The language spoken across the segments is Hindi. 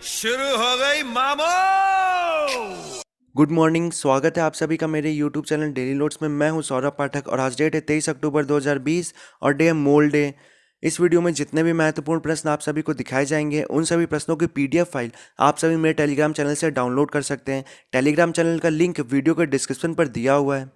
शुरू हो गई मामो। Good morning. स्वागत है आप सभी का मेरे यूट्यूब चैनल डेली नोट्स में। मैं हूं सौरभ पाठक और आज डेट है 23 अक्टूबर 2020 और डे है मोल डे। इस वीडियो में जितने भी महत्वपूर्ण प्रश्न आप सभी को दिखाए जाएंगे उन सभी प्रश्नों की पीडीएफ फाइल आप सभी मेरे टेलीग्राम चैनल से डाउनलोड कर सकते हैं। टेलीग्राम चैनल का लिंक वीडियो के डिस्क्रिप्शन पर दिया हुआ है।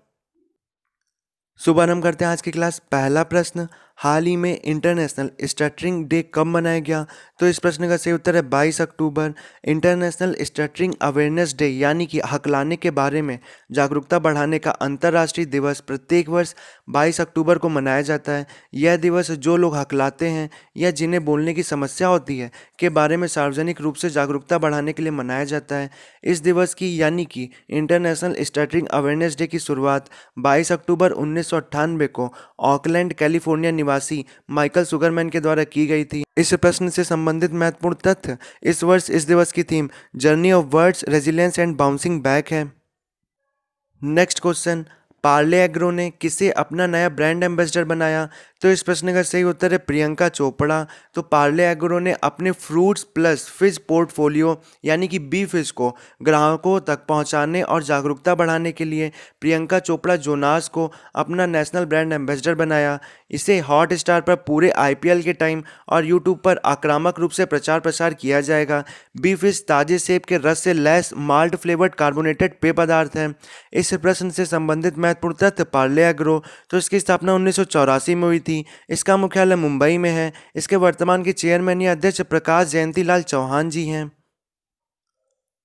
सुबह हम करते हैं आज की क्लास। पहला प्रश्न, हाल ही में इंटरनेशनल स्टटरिंग डे कब मनाया गया? तो इस प्रश्न का सही उत्तर है 22 अक्टूबर। इंटरनेशनल स्टटरिंग अवेयरनेस डे यानी कि हकलाने के बारे में जागरूकता बढ़ाने का अंतर्राष्ट्रीय दिवस प्रत्येक वर्ष 22 अक्टूबर को मनाया जाता है। यह दिवस जो लोग हकलाते हैं या जिन्हें बोलने की समस्या होती है के बारे में सार्वजनिक रूप से जागरूकता बढ़ाने के लिए मनाया जाता है। इस दिवस की यानी कि इंटरनेशनल स्टटरिंग अवेयरनेस डे की शुरुआत 22 अक्टूबर 1998 को ऑकलैंड कैलिफोर्निया निवासी माइकल सुगरमैन के द्वारा की गई थी। इस प्रश्न से संबंधित महत्वपूर्ण तथ्य, इस वर्ष इस दिवस की theme journey of words resilience and bouncing back है। नेक्स्ट क्वेश्चन, पार्ले एग्रो ने किसे अपना नया ब्रांड एम्बेसडर बनाया? तो इस प्रश्न का सही उत्तर है प्रियंका चोपड़ा। तो पार्ले एग्रो ने अपने फ्रूट्स प्लस फिश पोर्टफोलियो यानी कि बी फिश को ग्राहकों तक पहुंचाने और जागरूकता बढ़ाने के लिए प्रियंका चोपड़ा जोनास को अपना नेशनल ब्रांड एम्बेसडर बनाया। इसे हॉट स्टार पर पूरे आईपीएल के टाइम और यूट्यूब पर आक्रामक रूप से प्रचार प्रसार किया जाएगा। बी फिश ताजे सेब के रस से लैस माल्ट फ्लेवर्ड कार्बोनेटेड पेय पदार्थ है। इस प्रश्न से संबंधित महत्वपूर्ण तथ्य, पार्ले एग्रो तो इसकी स्थापना 1984 में हुई थी। इसका मुख्यालय मुंबई में है। इसके वर्तमान के चेयरमैन या अध्यक्ष प्रकाश जयंतीलाल चौहान जी हैं।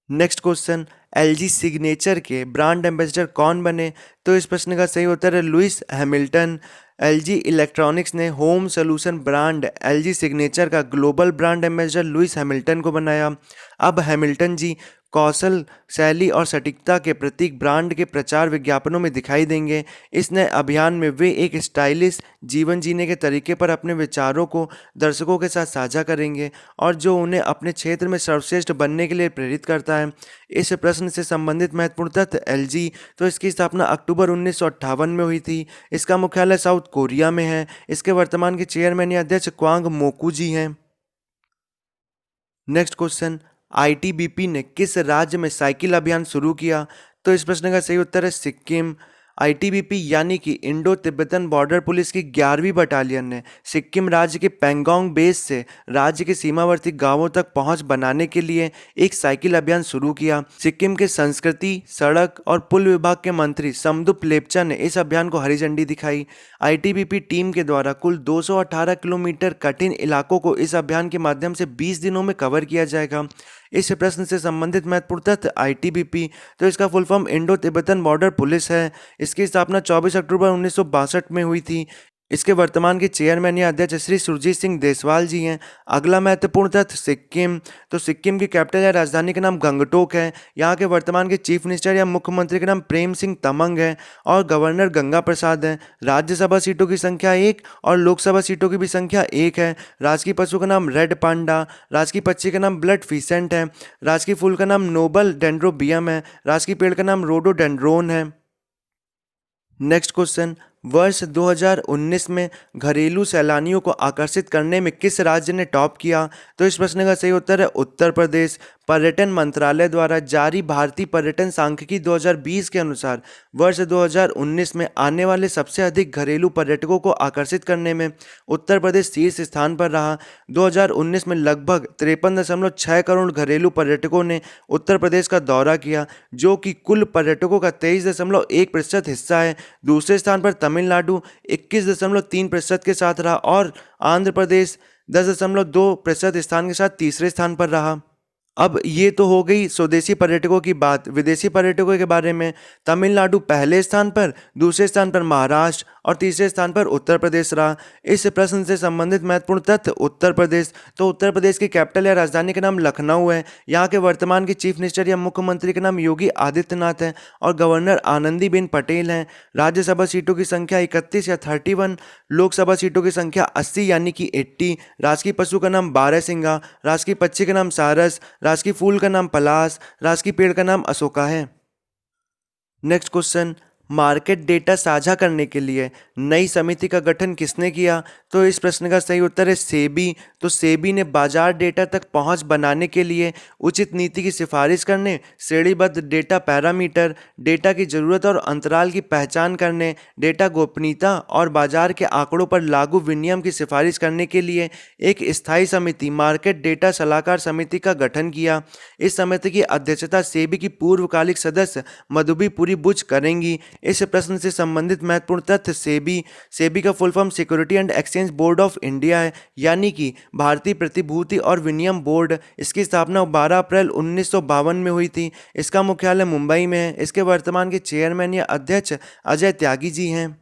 नेक्स्ट क्वेश्चन, एलजी सिग्नेचर के ब्रांड एम्बेसडर कौन बने? तो इस प्रश्न का सही उत्तर है लुइस हैमिल्टन। एलजी इलेक्ट्रॉनिक्स ने home solution brand LG signature का global brand ambassador Lewis Hamilton को बनाया। अब हैमिल्टन जी कौशल, शैली और सटीकता के प्रतीक ब्रांड के प्रचार विज्ञापनों में दिखाई देंगे। इस नए अभियान में वे एक स्टाइलिश जीवन जीने के तरीके पर अपने विचारों को दर्शकों के साथ साझा करेंगे और जो उन्हें अपने क्षेत्र में सर्वश्रेष्ठ बनने के लिए प्रेरित करता है। इस प्रश्न से संबंधित महत्वपूर्ण तथ्य, एलजी तो इसकी स्थापना अक्टूबर 1958 में हुई थी। इसका मुख्यालय साउथ कोरिया में है। इसके वर्तमान के चेयरमैन या अध्यक्ष क्वांग मोकू जी हैं। नेक्स्ट क्वेश्चन, आईटीबीपी ने किस राज्य में साइकिल अभियान शुरू किया? तो इस प्रश्न का सही उत्तर है सिक्किम। आईटीबीपी यानी कि इंडो तिब्बतन बॉर्डर पुलिस की 11वीं बटालियन ने सिक्किम राज्य के पैंगोंग बेस से राज्य के सीमावर्ती गांवों तक पहुंच बनाने के लिए एक साइकिल अभियान शुरू किया। सिक्किम के संस्कृति, सड़क और पुल विभाग के मंत्री समदुप लेप्चा ने इस अभियान को हरी झंडी दिखाई। आईटीबीपी टीम के द्वारा कुल 218 किलोमीटर कठिन इलाकों को इस अभियान के माध्यम से 20 दिनों में कवर किया जाएगा। इस प्रश्न से संबंधित महत्वपूर्ण तथ्य, आईटीबीपी तो इसका full form Indo Tibetan border police है। इसकी स्थापना 24 अक्टूबर 1962 में हुई थी। इसके वर्तमान के चेयरमैन या अध्यक्ष श्री सुरजीत सिंह देसवाल जी हैं। अगला महत्वपूर्ण तथ्य, सिक्किम तो सिक्किम की कैपिटल या राजधानी का नाम गंगटोक है। यहाँ के वर्तमान के चीफ मिनिस्टर या मुख्यमंत्री का नाम प्रेम सिंह तमंग है और गवर्नर गंगा प्रसाद हैं। राज्यसभा सीटों की संख्या 1 और लोकसभा सीटों की भी संख्या 1 है। राजकीय पशु का नाम रेड पांडा, राजकीय पक्षी का नाम ब्लड फिसेंट है, राजकीय फूल का नाम नोबल डेंड्रोबियम है, राजकीय पेड़ का नाम रोडोडेंड्रोन है। नेक्स्ट क्वेश्चन, वर्ष 2019 में घरेलू सैलानियों को आकर्षित करने में किस राज्य ने टॉप किया? तो इस प्रश्न का सही उत्तर है उत्तर प्रदेश। पर्यटन मंत्रालय द्वारा जारी भारतीय पर्यटन सांख्यिकी 2020 के अनुसार वर्ष 2019 में आने वाले सबसे अधिक घरेलू पर्यटकों को आकर्षित करने में उत्तर प्रदेश शीर्ष स्थान पर रहा। 2019 में लगभग 53.6 करोड़ घरेलू पर्यटकों ने उत्तर प्रदेश का दौरा किया, जो कि कुल पर्यटकों का 23.1% हिस्सा है। दूसरे स्थान पर तमिलनाडु 21.3% के साथ रहा और आंध्र प्रदेश 10.2% स्थान के साथ तीसरे स्थान पर रहा। अब ये तो हो गई स्वदेशी पर्यटकों की बात। विदेशी पर्यटकों के बारे में, तमिलनाडु पहले स्थान पर, दूसरे स्थान पर महाराष्ट्र और तीसरे स्थान पर उत्तर प्रदेश रहा। इस प्रश्न से संबंधित महत्वपूर्ण तथ्य, उत्तर प्रदेश तो उत्तर प्रदेश की कैपिटल या राजधानी का नाम लखनऊ है। यहाँ के वर्तमान के चीफ मिनिस्टर या मुख्यमंत्री का नाम योगी आदित्यनाथ है और गवर्नर आनंदीबेन पटेल हैं। राज्यसभा सीटों की संख्या 31 या 31, लोकसभा सीटों की संख्या 80 यानी कि 80। राजकीय पशु का नाम बारहसिंगा, राजकीय पक्षी का नाम सारस, राजकीय फूल का नाम पलास, राजकीय पेड़ का नाम अशोका है। नेक्स्ट क्वेश्चन, मार्केट डेटा साझा करने के लिए नई समिति का गठन किसने किया? तो इस प्रश्न का सही उत्तर है सेबी। तो सेबी ने बाजार डेटा तक पहुंच बनाने के लिए उचित नीति की सिफारिश करने, श्रेणीबद्ध डेटा पैरामीटर, डेटा की जरूरत और अंतराल की पहचान करने, डेटा गोपनीयता और बाजार के आंकड़ों पर लागू विनियम की सिफारिश करने के लिए एक स्थायी समिति मार्केट डेटा सलाहकार समिति का गठन किया। इस समिति की अध्यक्षता सेबी की पूर्वकालिक सदस्य मधुबी पुरी बुच करेंगी। इस प्रश्न से संबंधित महत्वपूर्ण तथ्य सेबी का full form security and exchange board of India है, यानी कि भारतीय प्रतिभूति और विनिमय बोर्ड। इसकी स्थापना 12 अप्रैल 1952 में हुई थी। इसका मुख्यालय मुंबई में है। इसके वर्तमान के चेयरमैन या अध्यक्ष अजय त्यागी जी हैं।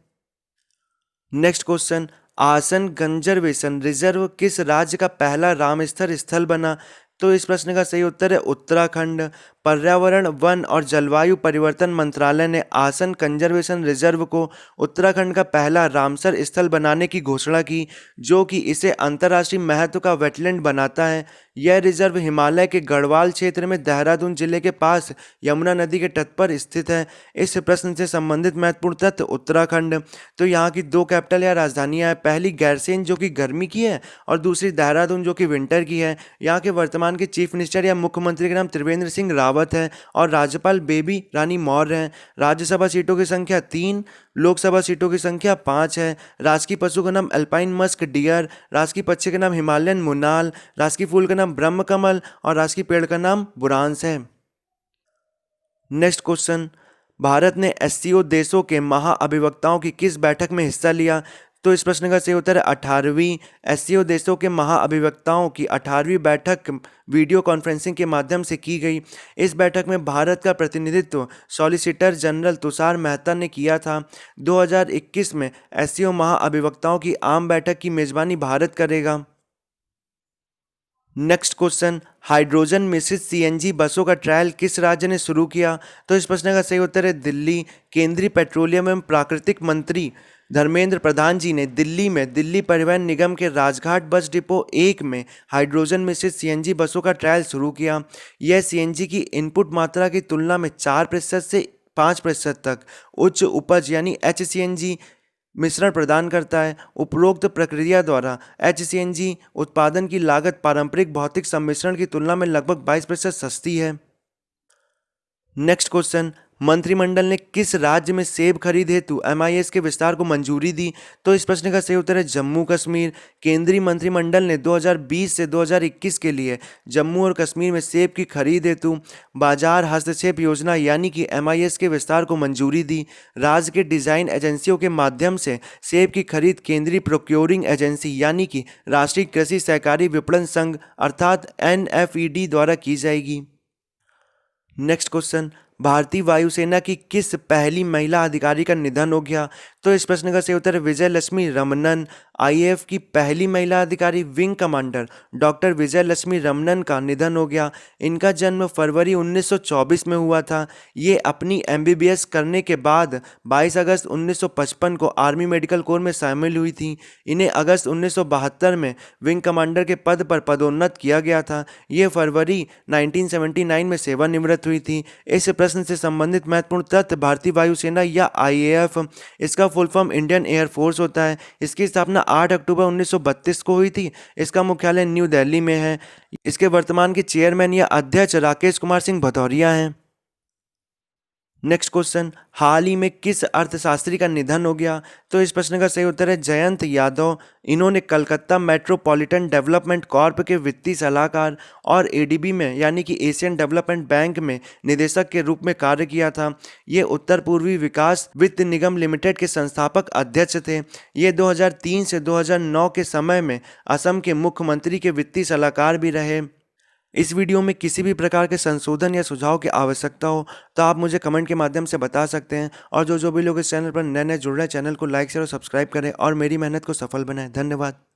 नेक्स्ट क्वेश्चन, आसन कंजर्वेशन रिजर्व किस राज्य का पहला रामसर स्थल बना? तो इस प्रश्न का सही उत्तर है उत्तराखंड। पर्यावरण, वन और जलवायु परिवर्तन मंत्रालय ने आसन कंजर्वेशन रिजर्व को उत्तराखंड का पहला रामसर स्थल बनाने की घोषणा की, जो कि इसे अंतर्राष्ट्रीय महत्व का वेटलैंड बनाता है। यह रिजर्व हिमालय के गढ़वाल क्षेत्र में देहरादून जिले के पास यमुना नदी के तट पर स्थित है। इस प्रश्न से संबंधित महत्वपूर्ण तथ्य उत्तराखंड। तो यहाँ की 2 कैपिटल या राजधानियाँ हैं, पहली गैरसेन जो कि गर्मी की है और दूसरी देहरादून जो कि विंटर की है। यहाँ के वर्तमान के चीफ मिनिस्टर या मुख्यमंत्री का नाम त्रिवेंद्र सिंह रावत है और राज्यपाल बेबी रानी मौर्य हैं। राज्यसभा सीटों की संख्या 3, लोकसभा सीटों की संख्या 5 है। राजकीय पशु का नाम अल्पाइन मस्क डियर, राजकीय पक्षी का नाम हिमालयन मुनाल, राजकीय फूल का नाम ब्रह्म कमल और राजकीय पेड़ का नाम बुरांस है। नेक्स्ट क्वेश्चन, भारत ने एससीओ देशों के महाअभिवक्ताओं की किस बैठक में हिस्सा लिया? तो इस प्रश्न का सही उत्तर है 18वीं। एससीओ देशों के महाअभिवक्ताओं की 18वीं बैठक वीडियो कॉन्फ्रेंसिंग के माध्यम से की गई। इस बैठक में भारत का प्रतिनिधित्व सॉलिसिटर जनरल तुषार मेहता ने किया था। 2021 में एससीओ महाअभिवक्ताओं की आम बैठक की मेजबानी भारत करेगा। नेक्स्ट क्वेश्चन, हाइड्रोजन मिश्रित सीएनजी बसों का ट्रायल किस राज्य ने शुरू किया? तो इस प्रश्न का सही उत्तर है दिल्ली। केंद्रीय पेट्रोलियम एवं प्राकृतिक मंत्री धर्मेंद्र प्रधान जी ने दिल्ली में दिल्ली परिवहन निगम के राजघाट बस डिपो 1 में हाइड्रोजन मिश्रित सीएनजी बसों का ट्रायल शुरू किया। यह सीएनजी की इनपुट मात्रा की तुलना में 4% से 5% तक उच्च उपज यानी एचसीएनजी मिश्रण प्रदान करता है। उपरोक्त प्रक्रिया द्वारा एचसीएनजी उत्पादन की लागत पारंपरिक भौतिक सम्मिश्रण की तुलना में लगभग 22% सस्ती है। नेक्स्ट क्वेश्चन, मंत्रिमंडल ने किस राज्य में सेब खरीद हेतु एमआईएस के विस्तार को मंजूरी दी? तो इस प्रश्न का सही उत्तर है जम्मू कश्मीर। केंद्रीय मंत्रिमंडल ने 2020 से 2021 के लिए जम्मू और कश्मीर में सेब की खरीद हेतु बाजार हस्तक्षेप योजना यानी कि एमआईएस के विस्तार को मंजूरी दी। राज्य के डिजाइन एजेंसियों के माध्यम से सेब की खरीद केंद्रीय प्रोक्योरिंग एजेंसी यानी कि राष्ट्रीय कृषि सहकारी विपणन संघ अर्थात एनएफईडी द्वारा की जाएगी। नेक्स्ट क्वेश्चन, भारतीय वायुसेना की किस पहली महिला अधिकारी का निधन हो गया? तो इस प्रश्न का सही उत्तर है विजय लक्ष्मी रमनन। आईएएफ की पहली महिला अधिकारी विंग कमांडर डॉक्टर विजय लक्ष्मी रमनन का निधन हो गया। इनका जन्म फरवरी 1924 में हुआ था। ये अपनी एमबीबीएस करने के बाद 22 अगस्त 1955 को आर्मी मेडिकल कोर में शामिल हुई थी। इन्हें अगस्त 1972 में विंग कमांडर के पद पर पदोन्नत किया गया था। ये फरवरी 1979 में सेवानिवृत्त हुई थी। इस प्रश्न से संबंधित महत्वपूर्ण तथ्य भारतीय वायुसेना या आईएएफ, इसका फुल फॉर्म इंडियन एयरफोर्स होता है। इसकी स्थापना 8 अक्टूबर 1932 को हुई थी। इसका मुख्यालय न्यू दिल्ली में है। इसके वर्तमान के चेयरमैन या अध्यक्ष राकेश कुमार सिंह भदौरिया हैं। नेक्स्ट क्वेश्चन, हाल ही में किस अर्थशास्त्री का निधन हो गया? तो इस प्रश्न का सही उत्तर है जयंत यादव। इन्होंने कलकत्ता मेट्रोपॉलिटन डेवलपमेंट कॉर्प के वित्तीय सलाहकार और एडीबी में यानी कि एशियन डेवलपमेंट बैंक में निदेशक के रूप में कार्य किया था। ये उत्तर पूर्वी विकास वित्त निगम लिमिटेड के संस्थापक अध्यक्ष थे। ये 2003 से 2009 के समय में असम के मुख्यमंत्री के वित्तीय सलाहकार भी रहे। इस वीडियो में किसी भी प्रकार के संशोधन या सुझाव की आवश्यकता हो तो आप मुझे कमेंट के माध्यम से बता सकते हैं। और जो भी लोग इस चैनल पर नए जुड़ रहे हैं, चैनल को लाइक शेयर और सब्सक्राइब करें और मेरी मेहनत को सफल बनाएं। धन्यवाद।